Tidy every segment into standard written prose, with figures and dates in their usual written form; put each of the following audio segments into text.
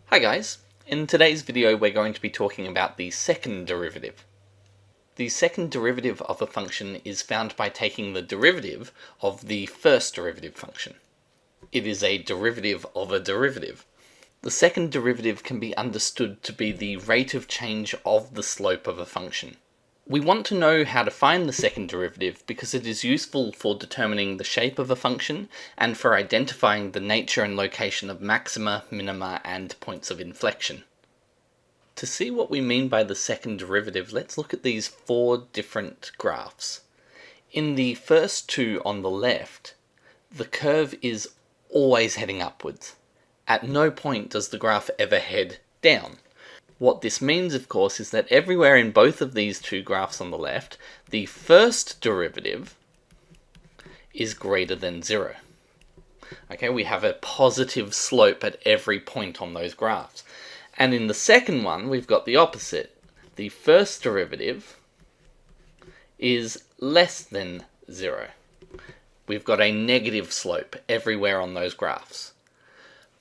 Hi guys, in today's video we're going to be talking about the second derivative. The second derivative of a function is found by taking the derivative of the first derivative function. It is a derivative of a derivative. The second derivative can be understood to be the rate of change of the slope of a function. We want to know how to find the second derivative because it is useful for determining the shape of a function and for identifying the nature and location of maxima, minima, and points of inflection. To see what we mean by the second derivative, let's look at these four different graphs. In the first two on the left, the curve is always heading upwards. At no point does the graph ever head down. What this means, of course, is that everywhere in both of these two graphs on the left, the first derivative is greater than 0. Okay, we have a positive slope at every point on those graphs. And in the second one, we've got the opposite. The first derivative is less than 0. We've got a negative slope everywhere on those graphs.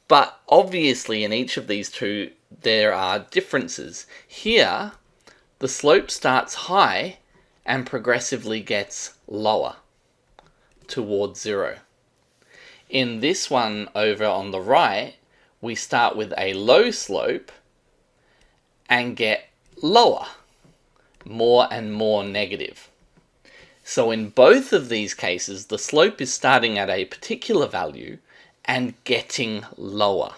But obviously in each of these two, there are differences. Here, the slope starts high and progressively gets lower towards 0. In this one over on the right, we start with a low slope and get lower, more and more negative. So in both of these cases, the slope is starting at a particular value and getting lower.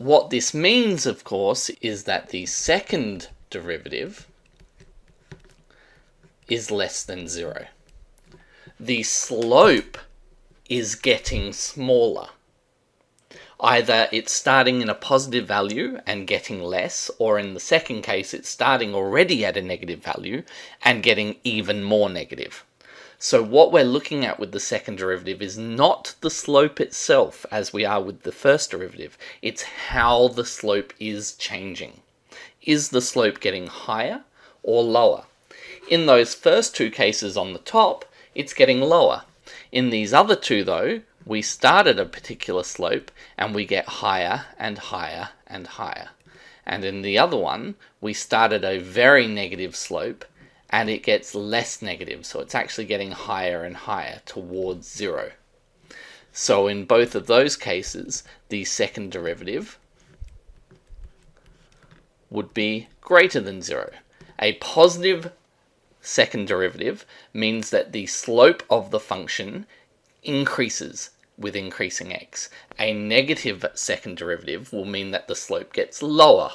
What this means, of course, is that the second derivative is less than 0. The slope is getting smaller. Either it's starting in a positive value and getting less, or in the second case, it's starting already at a negative value and getting even more negative. So what we're looking at with the second derivative is not the slope itself as we are with the first derivative, it's how the slope is changing. Is the slope getting higher or lower? In those first two cases on the top, it's getting lower. In these other two though, we start at a particular slope and we get higher and higher and higher. And in the other one, we start at a very negative slope and it gets less negative, so it's actually getting higher and higher towards 0. So in both of those cases, the second derivative would be greater than 0. A positive second derivative means that the slope of the function increases with increasing x. A negative second derivative will mean that the slope gets lower.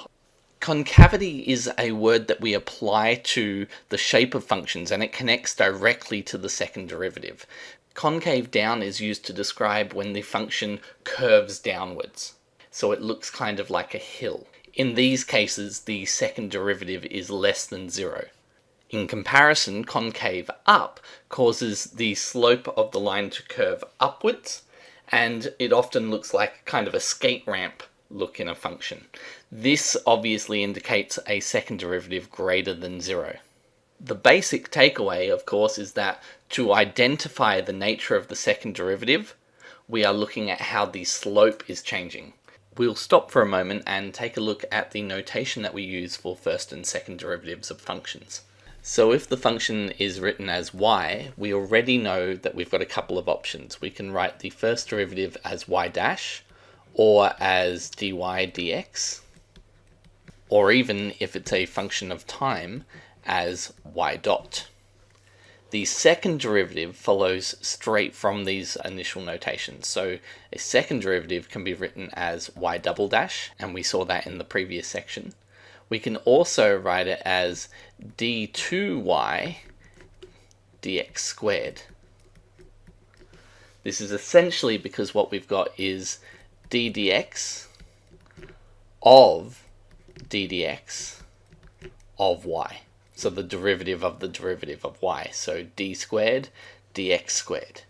Concavity is a word that we apply to the shape of functions and it connects directly to the second derivative. Concave down is used to describe when the function curves downwards. So it looks kind of like a hill. In these cases, the second derivative is less than 0. In comparison, concave up causes the slope of the line to curve upwards, and it often looks like kind of a skate ramp look in a function. This obviously indicates a second derivative greater than 0. The basic takeaway, of course, is that to identify the nature of the second derivative, we are looking at how the slope is changing. We'll stop for a moment and take a look at the notation that we use for first and second derivatives of functions. So if the function is written as y, we already know that we've got a couple of options. We can write the first derivative as y dash, or as dy dx, or even if it's a function of time, as y dot. The second derivative follows straight from these initial notations. So a second derivative can be written as y double dash, and we saw that in the previous section. We can also write it as d2y dx squared. This is essentially because what we've got is d dx of d dx of y. So the derivative of the derivative of y. So d squared dx squared.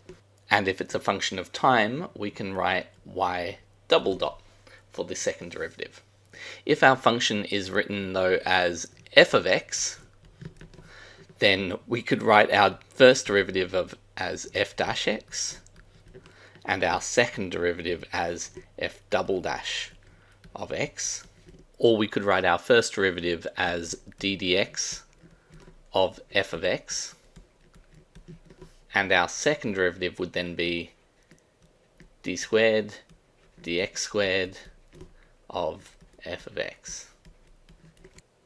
And if it's a function of time, we can write y double dot for the second derivative. If our function is written though as f of x, then we could write our first derivative as f dash x and our second derivative as f double dash of x, or we could write our first derivative as d dx of f of x, and our second derivative would then be d squared dx squared of f of x.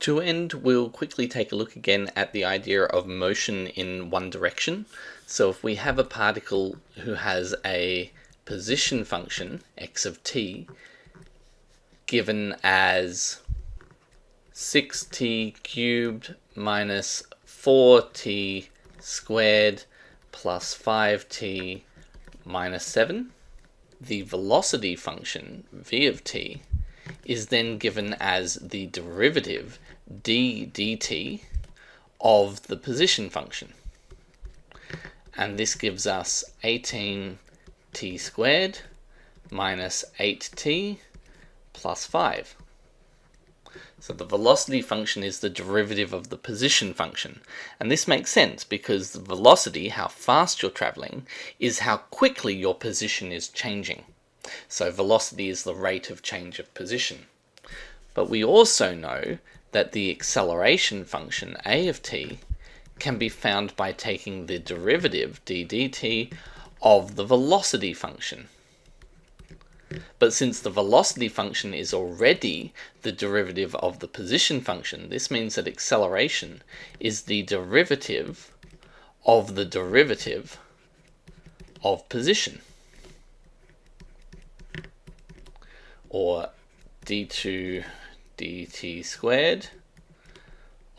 To end, we'll quickly take a look again at the idea of motion in one direction. So if we have a particle who has a position function, x of t, given as 6t cubed minus 4t squared plus 5t minus 7, the velocity function, v of t, is then given as the derivative d dt of the position function. And this gives us 18t squared minus 8t plus 5. So the velocity function is the derivative of the position function. And this makes sense because the velocity, how fast you're traveling, is how quickly your position is changing. So velocity is the rate of change of position. But we also know that the acceleration function, a of t, can be found by taking the derivative, d dt, of the velocity function. But since the velocity function is already the derivative of the position function, this means that acceleration is the derivative of the derivative of position, or d2 dt squared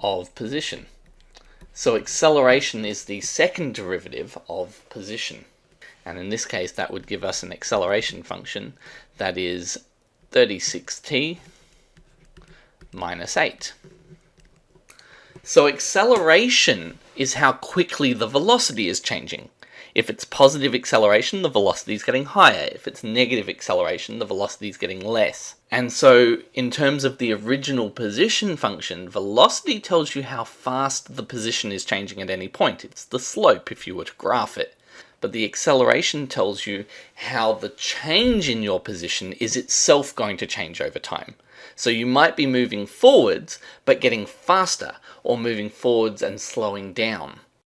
of position. So acceleration is the second derivative of position. And in this case, that would give us an acceleration function that is 36t minus 8. So acceleration is how quickly the velocity is changing. If it's positive acceleration, the velocity is getting higher. If it's negative acceleration, the velocity is getting less. And so in terms of the original position function, velocity tells you how fast the position is changing at any point. It's the slope if you were to graph it. But the acceleration tells you how the change in your position is itself going to change over time. So you might be moving forwards, but getting faster, or moving forwards and slowing down.